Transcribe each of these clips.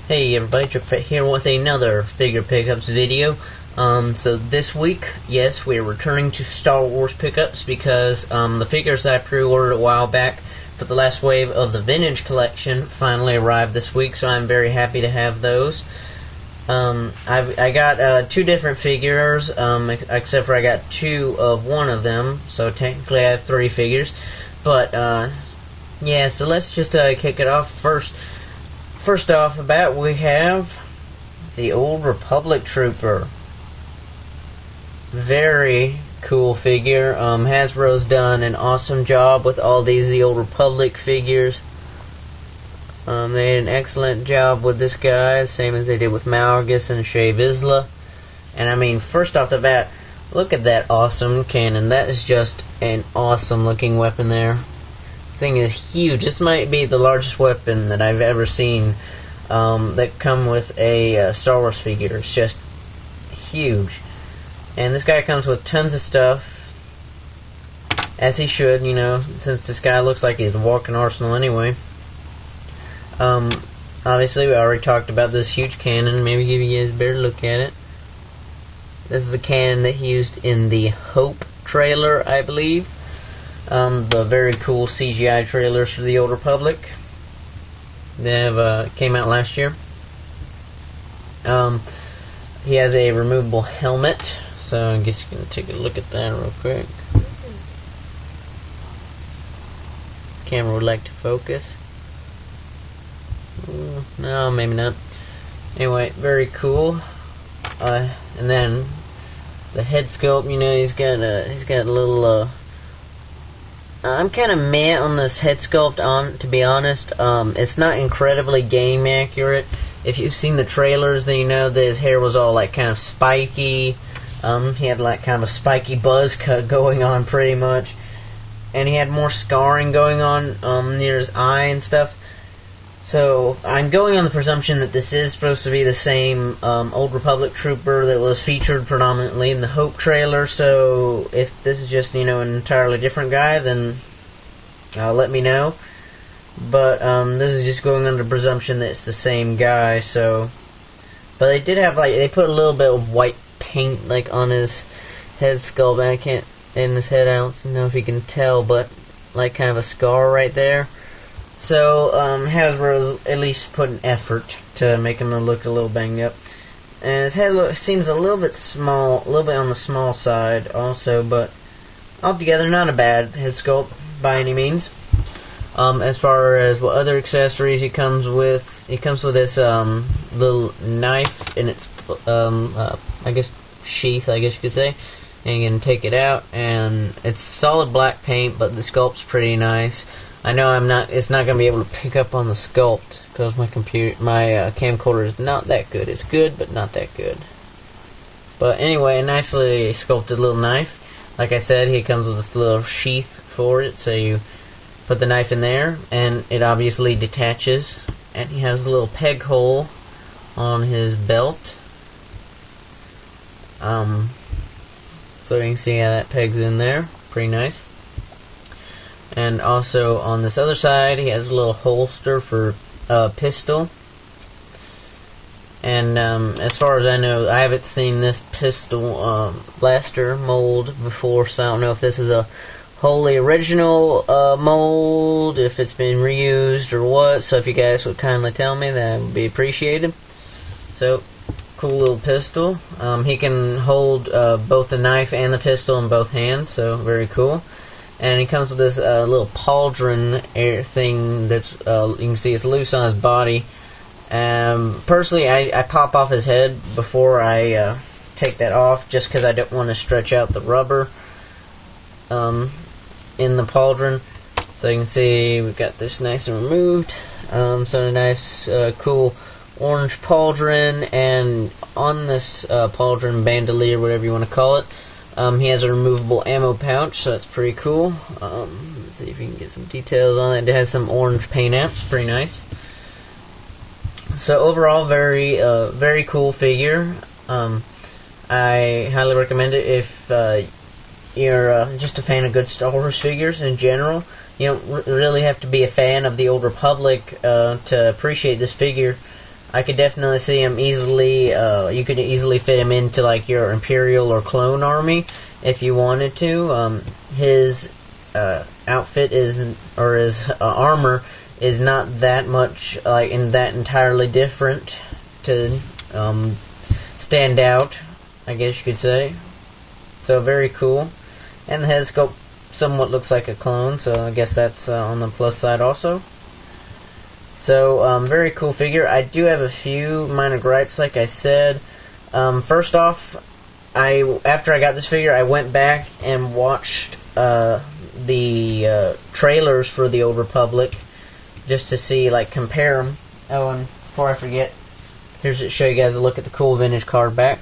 Hey everybody, Dripfit here with another figure pickups video. So this week, yes, we're returning to Star Wars pickups because the figures I pre-ordered a while back for the last wave of the vintage collection finally arrived this week, so I'm very happy to have those. I got two different figures, except for I got two of one of them, so technically I have three figures. But yeah, so let's just kick it off first. First off the bat, we have the Old Republic Trooper. Very cool figure. Hasbro's done an awesome job with all these The Old Republic figures. They did an excellent job with this guy, same as they did with Malgus and Shae Vizsla. And I mean, first off the bat, look at that awesome cannon. That is just an awesome looking weapon there. Thing is huge. This might be the largest weapon that I've ever seen that come with a Star Wars figure. It's just huge. And this guy comes with tons of stuff, as he should, you know, since this guy looks like he's a walking arsenal anyway. Obviously we already talked about this huge cannon. Maybe give you guys a better look at it. This is the cannon that he used in the Hope trailer, I believe. The very cool CGI trailers for the Old Republic. They have came out last year. He has a removable helmet, so I guess you can take a look at that real quick. Camera would like to focus. No, maybe not. Anyway, very cool. And then the head sculpt, you know, he's got a little. I'm kind of meh on this head sculpt, to be honest. It's not incredibly game accurate. If you've seen the trailers, then you know that his hair was all like kind of spiky. He had like kind of a spiky buzz cut going on pretty much. And he had more scarring going on near his eye and stuff. So I'm going on the presumption that this is supposed to be the same Old Republic Trooper that was featured predominantly in the Hope trailer. So if this is just, you know, an entirely different guy, then let me know. But this is just going under presumption that it's the same guy. So, but they did have they put a little bit of white paint like on his head sculpt. I can't in his head. I don't know if you can tell, but like kind of a scar right there. So, Hasbro's at least put an effort to make him look a little banged up. And his head seems a little bit small, a little bit on the small side also, but altogether not a bad head sculpt by any means. As far as what other accessories he comes with this little knife in its, I guess, sheath, I guess you could say. And you can take it out, and it's solid black paint, but the sculpt's pretty nice. I know it's not going to be able to pick up on the sculpt because my camcorder is not that good. It's good, but not that good. But anyway, a nicely sculpted little knife. Like I said, he comes with this little sheath for it, so you put the knife in there, and it obviously detaches. And he has a little peg hole on his belt. So you can see how that pegs in there. Pretty nice. And also on this other side, he has a little holster for a pistol. And as far as I know, I haven't seen this pistol blaster mold before, so I don't know if this is a wholly original mold, if it's been reused or what. So if you guys would kindly tell me, that would be appreciated. So, cool little pistol. He can hold both the knife and the pistol in both hands, so very cool. And he comes with this little pauldron thing that's, you can see it's loose on his body. Personally, I pop off his head before I take that off, just because I don't want to stretch out the rubber in the pauldron. So you can see we've got this nice and removed. So a nice, cool orange pauldron, and on this pauldron bandolier, whatever you want to call it, he has a removable ammo pouch, so that's pretty cool. Let's see if you can get some details on it. It has some orange paint apps, pretty nice. So overall, very cool figure. I highly recommend it if you're just a fan of good Star Wars figures in general. You don't really have to be a fan of the Old Republic to appreciate this figure. I could definitely see him easily. You could easily fit him into like your Imperial or Clone Army if you wanted to. His outfit is, or his armor is not that much like in that entirely different to stand out, I guess you could say. So very cool. And the head sculpt somewhat looks like a clone, so I guess that's on the plus side also. So very cool figure. I do have a few minor gripes, like I said. First off, after I got this figure, I went back and watched the trailers for the Old Republic just to see, like, compare them. Oh, and before I forget, here's to show you guys a look at the cool vintage card back.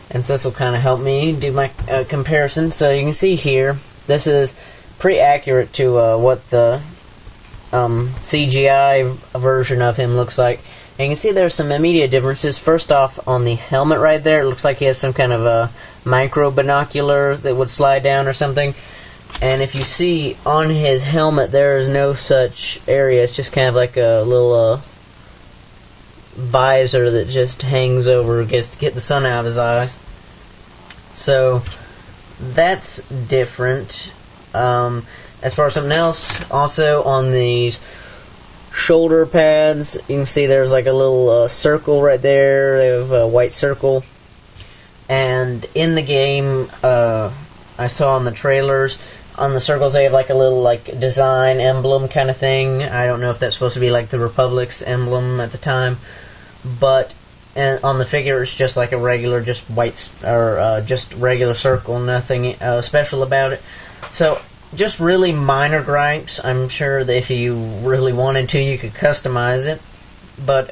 And so this will kind of help me do my comparison. So you can see here, this is pretty accurate to what the CGI version of him looks like. And you can see there's some immediate differences. First off, on the helmet right there, it looks like he has some kind of micro binoculars that would slide down or something. And if you see on his helmet, there is no such area. It's just kind of like a little visor that just hangs over, gets to get the sun out of his eyes. So that's different. As far as something else, also on these shoulder pads, you can see there's like a little circle right there. They have a white circle. And in the game, I saw on the trailers, on the circles they have like a little like design emblem kind of thing. I don't know if that's supposed to be like the Republic's emblem at the time, but and on the figure it's just like a regular, just white or just regular circle, nothing special about it. So just really minor gripes. I'm sure that if you really wanted to, you could customize it, but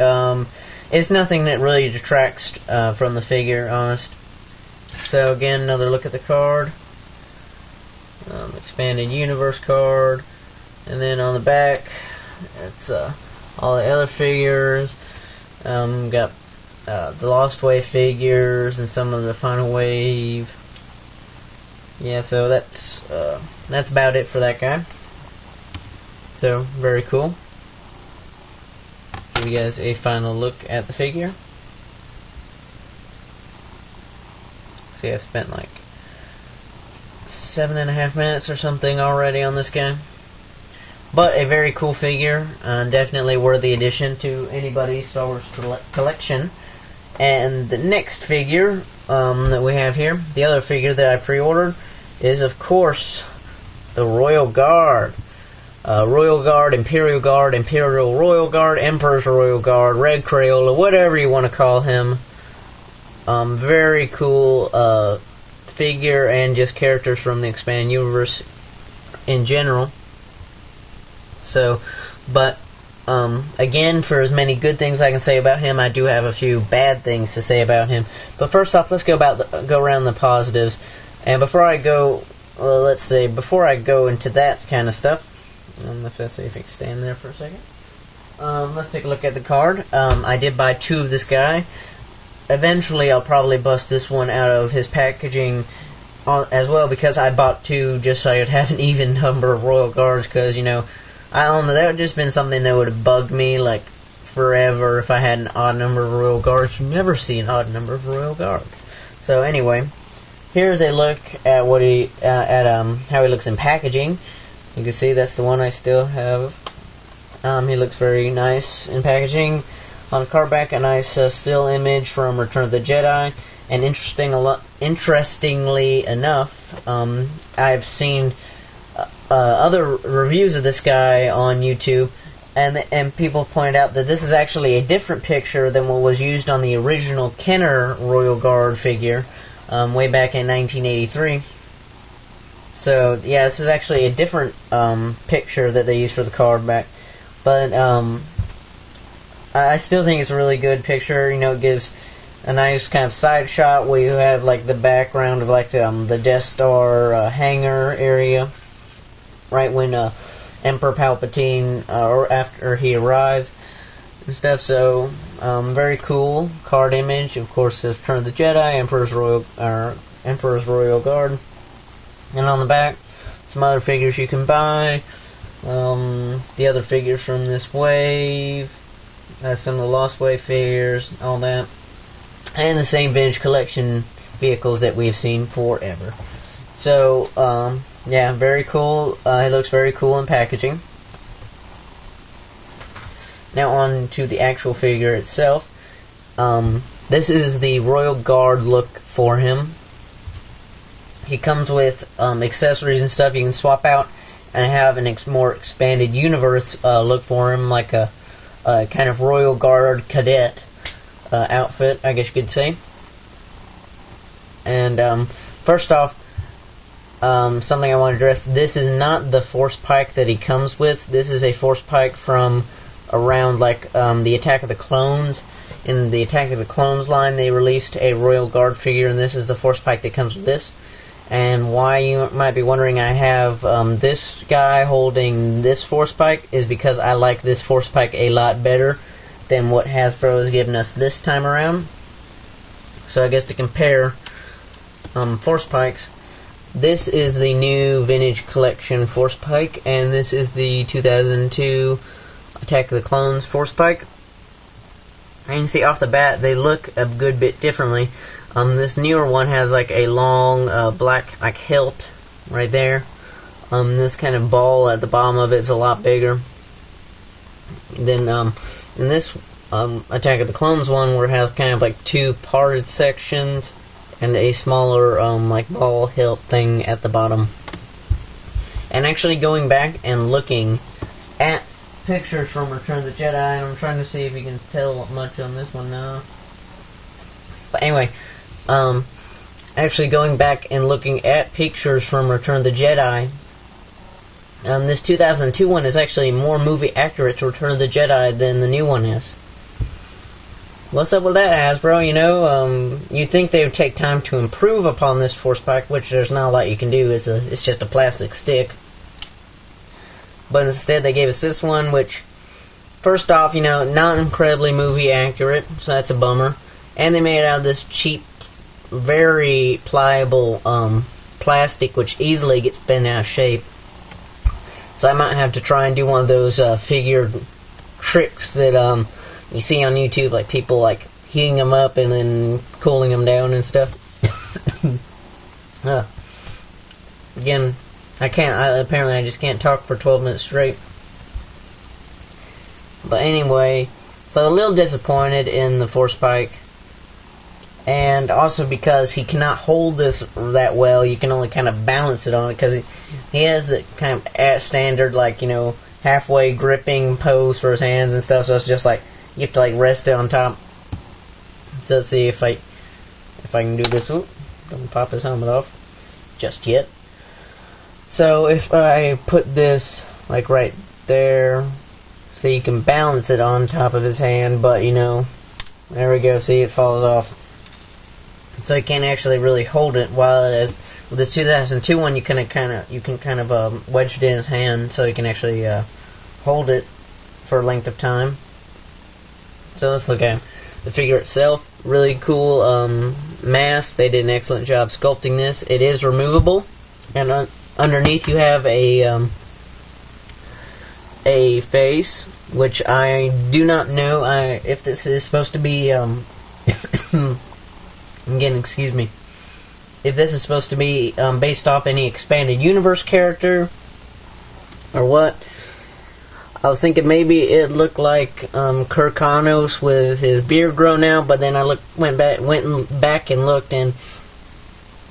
it's nothing that really detracts from the figure, honest. So again, another look at the card. Expanded universe card, and then on the back it's all the other figures. Got the Lost Wave figures and some of the Final Wave. Yeah, so that's about it for that guy. So very cool. Give you guys a final look at the figure. See, I've spent like 7.5 minutes or something already on this guy. But a very cool figure, definitely worthy addition to anybody's Star Wars collection. And the next figure that we have here, the other figure that I pre-ordered, is of course the Royal Guard. Royal Guard, Imperial Royal Guard, Emperor's Royal Guard, Red Crayola, whatever you want to call him. Very cool figure, and just characters from the expanded universe in general. So, but again, for as many good things I can say about him, I do have a few bad things to say about him. But first off, let's go around the positives. And before I go, before I go into that kind of stuff, let's see if I can stand there for a second. Let's take a look at the card. I did buy 2 of this guy. Eventually, I'll probably bust this one out of his packaging as well, because I bought 2 just so I would have an even number of Royal Guards, because, you know, I don't know, that would have just been something that would have bugged me, like, forever if I had an odd number of Royal Guards. You never see an odd number of Royal Guards. So, anyway, here's a look at what how he looks in packaging. You can see that's the one I still have. He looks very nice in packaging. On the card back, a nice still image from Return of the Jedi. And interestingly enough, I've seen other reviews of this guy on YouTube, and people pointed out that this is actually a different picture than what was used on the original Kenner Royal Guard figure way back in 1983. So yeah, this is actually a different picture that they used for the card back, but I still think it's a really good picture. You know, it gives a nice kind of side shot where you have like the background of like the Death Star hangar area, right when Emperor Palpatine or after he arrives and stuff. So very cool card image. Of course, says Return of the Jedi, Emperor's Royal Guard, and on the back some other figures you can buy. The other figures from this wave. some of the Lost Way figures, all that, and the same vintage collection vehicles that we've seen forever. So, yeah, very cool. It looks very cool in packaging. Now on to the actual figure itself. This is the Royal Guard look for him. He comes with accessories and stuff you can swap out, and have an more expanded universe look for him, like a kind of Royal Guard cadet outfit, I guess you could say. And first off, something I want to address, this is not the Force Pike that he comes with. This is a Force Pike from around like the Attack of the Clones. In the Attack of the Clones line, they released a Royal Guard figure, and this is the Force Pike that comes with this. And why you might be wondering I have this guy holding this Force Pike is because I like this Force Pike a lot better than what Hasbro has given us this time around. So I guess to compare Force Pikes, this is the new Vintage Collection Force Pike, and this is the 2002 Attack of the Clones Force Pike. And you can see off the bat they look a good bit differently. This newer one has like a long black like hilt right there. This kind of ball at the bottom of it is a lot bigger. Then in this Attack of the Clones one, we have kind of like two parted sections and a smaller like ball hilt thing at the bottom. And actually going back and looking at pictures from Return of the Jedi, and I'm trying to see if you can tell much on this one now. But anyway, actually going back and looking at pictures from Return of the Jedi, this 2002 one is actually more movie accurate to Return of the Jedi than the new one is. What's up with that, Hasbro? You know, you'd think they would take time to improve upon this Force Pike, which there's not a lot you can do. It's just a plastic stick. But instead they gave us this one, which, first off, you know, not incredibly movie accurate, so that's a bummer. And they made it out of this cheap, very pliable plastic, which easily gets bent out of shape. So I might have to try and do one of those figure tricks that you see on YouTube, like people like heating them up and then cooling them down and stuff. Again, apparently I just can't talk for 12 minutes straight. But anyway, so a little disappointed in the Force Pike. And also because he cannot hold this that well, you can only kind of balance it on it, because he has the kind of standard, like, you know, halfway gripping pose for his hands and stuff, so it's just like, you have to like rest it on top. So let's see if I can do this. Oop, don't pop his helmet off just yet. So if I put this like right there, so you can balance it on top of his hand, but you know, there we go, see, it falls off. So you can't actually really hold it, while it is with this 2002 one you can kind of wedge it in his hand, so you can actually hold it for a length of time. So let's look at the figure itself. Really cool mask. They did an excellent job sculpting this. It is removable, and underneath you have a face, which I do not know if this is supposed to be again, excuse me, if this is supposed to be based off any expanded universe character or what. I was thinking maybe it looked like Kirkanos with his beard grown out, but then I went back and looked, and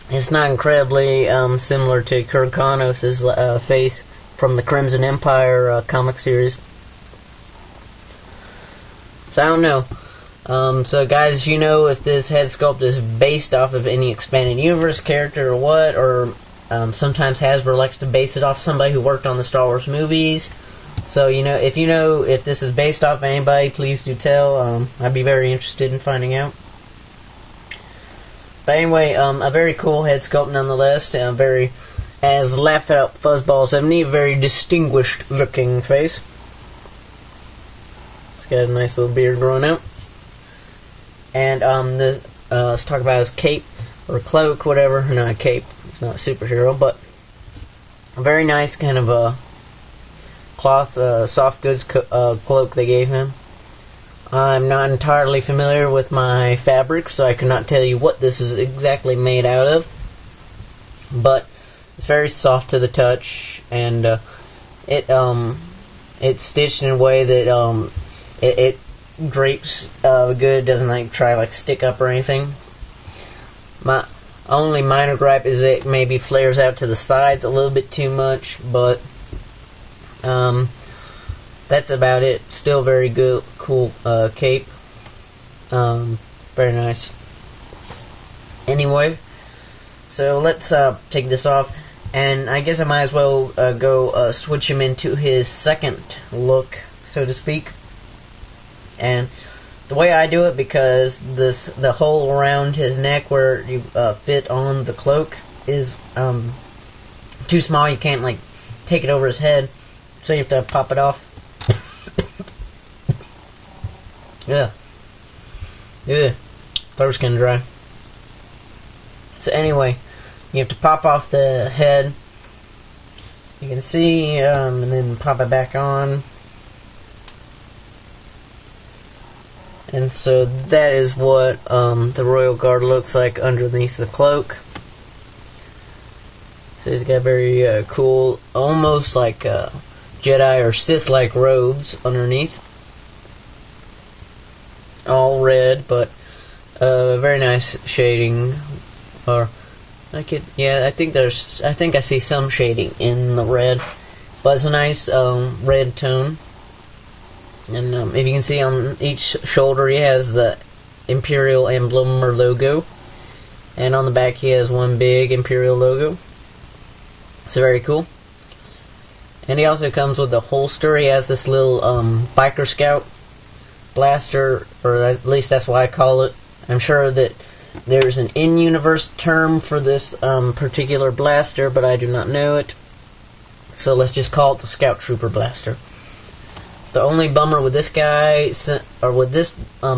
it's not incredibly similar to Kirkanos' face from the Crimson Empire comic series. So I don't know. So guys, you know if this head sculpt is based off of any expanded universe character or what, or sometimes Hasbro likes to base it off somebody who worked on the Star Wars movies. So you know if this is based off anybody, please do tell. I'd be very interested in finding out. But anyway, a very cool head sculpt nonetheless. Very, as Laugh Out Fuzzball 70, very distinguished looking face. It's got a nice little beard growing out. And let's talk about his cape or cloak, whatever. Not a cape. It's not a superhero, but a very nice kind of cloth, soft goods cloak they gave him. I'm not entirely familiar with my fabric, so I cannot tell you what this is exactly made out of. But it's very soft to the touch, and it's stitched in a way that it drapes good. Doesn't like stick up or anything. My only minor gripe is that it maybe flares out to the sides a little bit too much, but that's about it. Still very good, cool cape. Very nice. Anyway, so let's take this off, and I guess I might as well go switch him into his second look, so to speak. And the way I do it, because the hole around his neck where you fit on the cloak is too small. You can't like take it over his head, so you have to pop it off. Yeah. Throat's getting dry. So anyway, you have to pop off the head. You can see, and then pop it back on. And so that is what the Royal Guard looks like underneath the cloak. So he's got very cool, almost like Jedi or Sith-like robes underneath. All red, but very nice shading. Or I think I see some shading in the red, but it's a nice red tone. And if you can see on each shoulder, he has the Imperial emblem or logo, and on the back he has one big Imperial logo. It's very cool. And he also comes with the holster. He has this little Biker Scout blaster, or at least that's what I call it. I'm sure that there's an in-universe term for this particular blaster, but I do not know it. So let's just call it the Scout Trooper blaster. The only bummer with this guy, or with this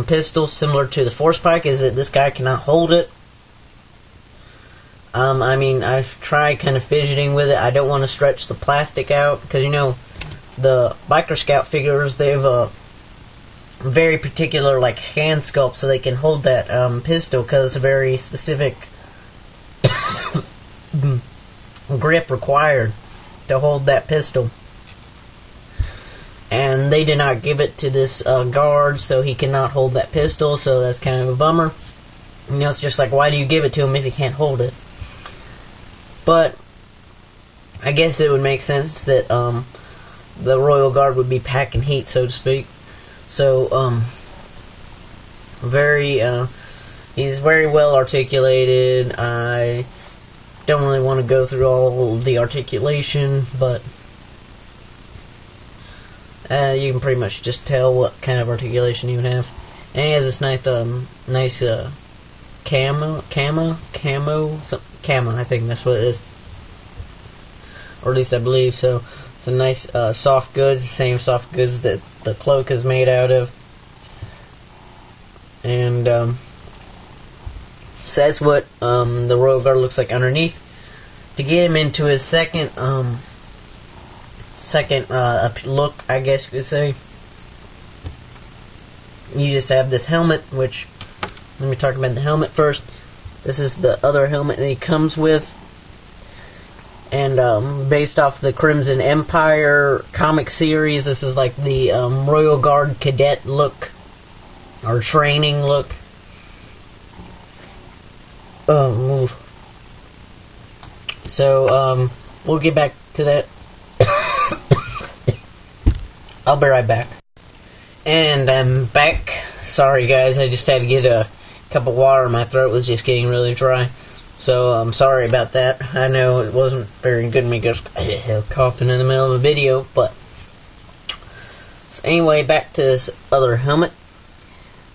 pistol, similar to the Force Pike, is that this guy cannot hold it. I mean, I've tried kind of fidgeting with it. I don't want to stretch the plastic out, because, you know, the Biker Scout figures, they have a very particular, like, hand sculpt, so they can hold that pistol, because it's a very specific grip required to hold that pistol. And they did not give it to this guard, so he cannot hold that pistol, so that's kind of a bummer. You know, it's just like, why do you give it to him if he can't hold it? But I guess it would make sense that the Royal Guard would be packing heat, so to speak. So, he's very well articulated. I don't really want to go through all the articulation, but you can pretty much just tell what kind of articulation he would have. And he has this nice camo, I think that's what it is. Or at least I believe so. It's a nice soft goods, the same soft goods that the cloak is made out of. And says what the Royal Guard looks like underneath. To get him into his second look, I guess you could say, you just have this helmet, which, let me talk about the helmet first. This is the other helmet that he comes with, and based off the Crimson Empire comic series, this is like the Royal Guard cadet look, or training look. So we'll get back to that. I'll be right back. And I'm back. Sorry guys, I just had to get a cup of water. My throat was just getting really dry. So I'm sorry about that. I know it wasn't very good of me just coughing in the middle of a video, but so anyway, back to this other helmet.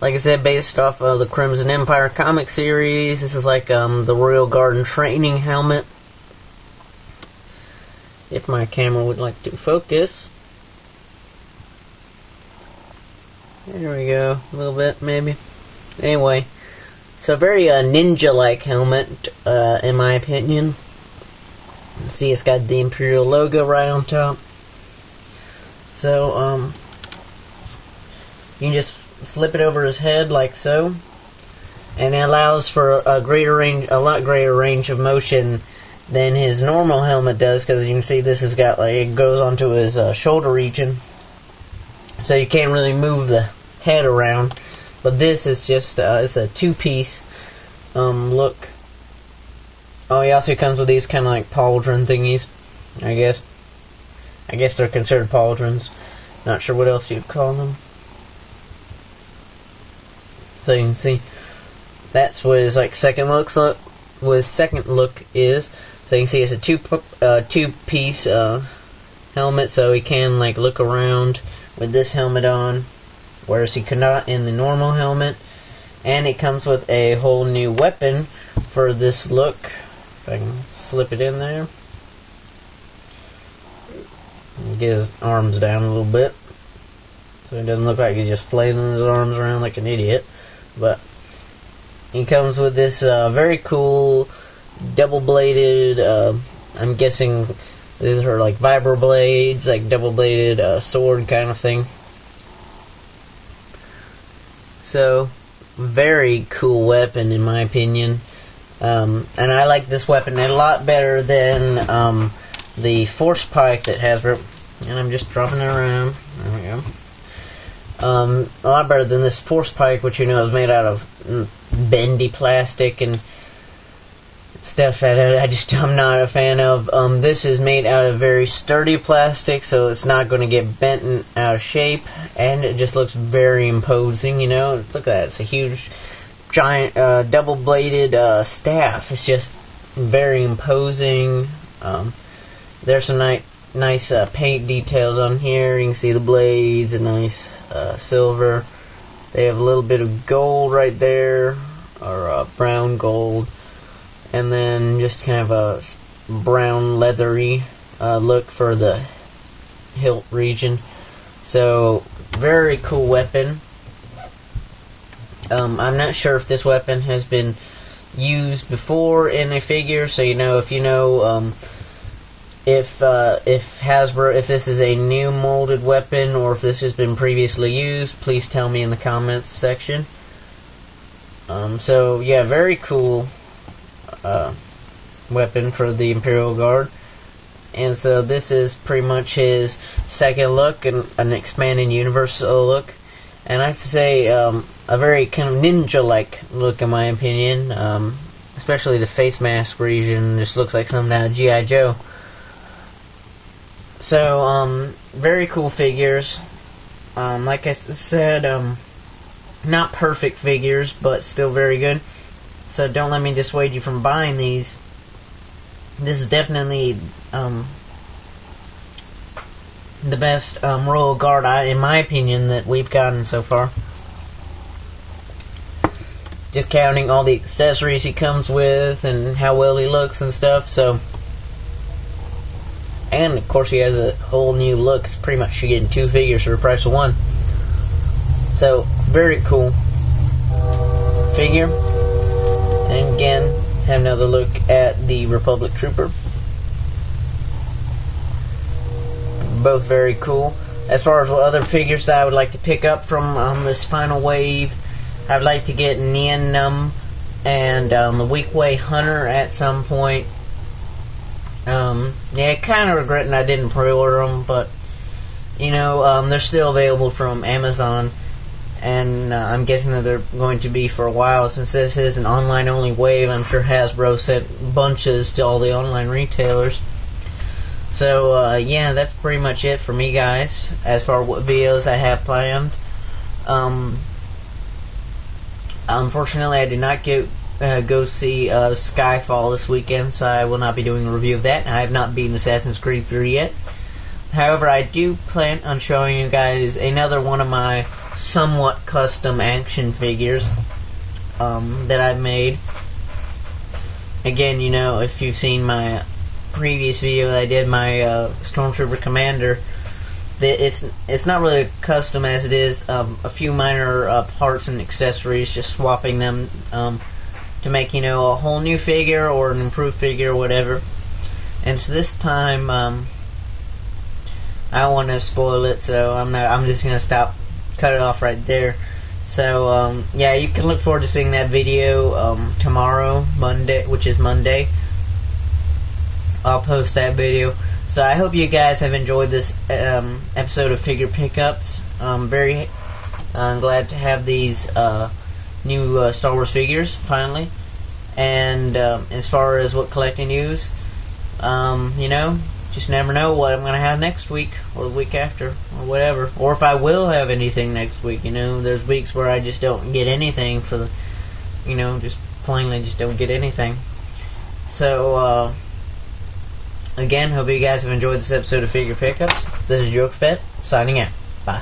Like I said, based off of the Crimson Empire comic series, this is like the Royal Guard training helmet. If my camera would like to focus. There we go, a little bit maybe. Anyway, so a very ninja-like helmet, in my opinion. See, it's got the Imperial logo right on top. So, you can just slip it over his head like so, and it allows for a lot greater range of motion than his normal helmet does, because you can see this has got, like, it goes onto his shoulder region, so you can't really move the head around. But this is just it's a two-piece look. Oh, he also comes with these kind of like pauldron thingies, I guess. I guess they're considered pauldrons. Not sure what else you'd call them. So you can see that's what his like second look is. So you can see it's a two-piece helmet, so he can like look around with this helmet on, whereas he could not in the normal helmet. And it comes with a whole new weapon for this look. If I can slip it in there. Get his arms down a little bit, so it doesn't look like he's just flailing his arms around like an idiot. But he comes with this very cool double-bladed, I'm guessing these are like vibro blades, like double-bladed sword kind of thing. So, very cool weapon in my opinion. And I like this weapon a lot better than the Force Pike that Hasbro, and I'm just dropping it around. There we go. A lot better than this Force Pike, which you know is made out of bendy plastic and stuff that I'm not a fan of. This is made out of very sturdy plastic, so it's not going to get bent and out of shape, and it just looks very imposing. You know, look at that. It's a huge, giant, double-bladed staff. It's just very imposing. There's some nice paint details on here. You can see the blades, a nice silver. They have a little bit of gold right there, or brown gold, and then just kind of a brown leathery look for the hilt region. So, very cool weapon. I'm not sure if this weapon has been used before in a figure, so if you know if Hasbro, if this is a new molded weapon or if this has been previously used, please tell me in the comments section. So yeah, very cool weapon for the Imperial Guard. And so this is pretty much his second look, and an expanded universal look. And I have to say, a very kind of ninja-like look in my opinion. Especially the face mask region just looks like something out of G.I. Joe. So, very cool figures. Like I said, not perfect figures, but still very good. So don't let me dissuade you from buying these. This is definitely the best Royal Guard, in my opinion, that we've gotten so far. Just counting all the accessories he comes with and how well he looks and stuff. So, and of course he has a whole new look. It's pretty much you're getting two figures for the price of one. So very cool figure. And again, have another look at the Republic Trooper. Both very cool. As far as what other figures that I would like to pick up from this final wave, I would like to get Nien Nunb and the Weequay Hunter at some point. Yeah, kind of regretting I didn't pre-order them, but they're still available from Amazon, and I'm guessing that they're going to be for a while. Since this is an online-only wave, I'm sure Hasbro sent bunches to all the online retailers. So, yeah, that's pretty much it for me, guys, as far as what videos I have planned. Unfortunately, I did not go see Skyfall this weekend, so I will not be doing a review of that. I have not beaten Assassin's Creed 3 yet. However, I do plan on showing you guys another one of my somewhat custom action figures that I've made. Again, if you've seen my previous video that I did, my Stormtrooper Commander, it's not really custom as it is a few minor parts and accessories, just swapping them to make a whole new figure or an improved figure or whatever. And so this time I don't want to spoil it, so I'm just gonna cut it off right there. So yeah, you can look forward to seeing that video tomorrow, Monday, which is Monday. I'll post that video. So I hope you guys have enjoyed this episode of Figure Pickups. I'm very glad to have these new Star Wars figures finally. And as far as what collecting news, you know, just never know what I'm going to have next week or the week after or whatever. Or if I will have anything next week. You know, there's weeks where I just don't get anything for the, you know, just plainly just don't get anything. So, again, hope you guys have enjoyed this episode of Figure Pickups. This is Joke Fett, signing out. Bye.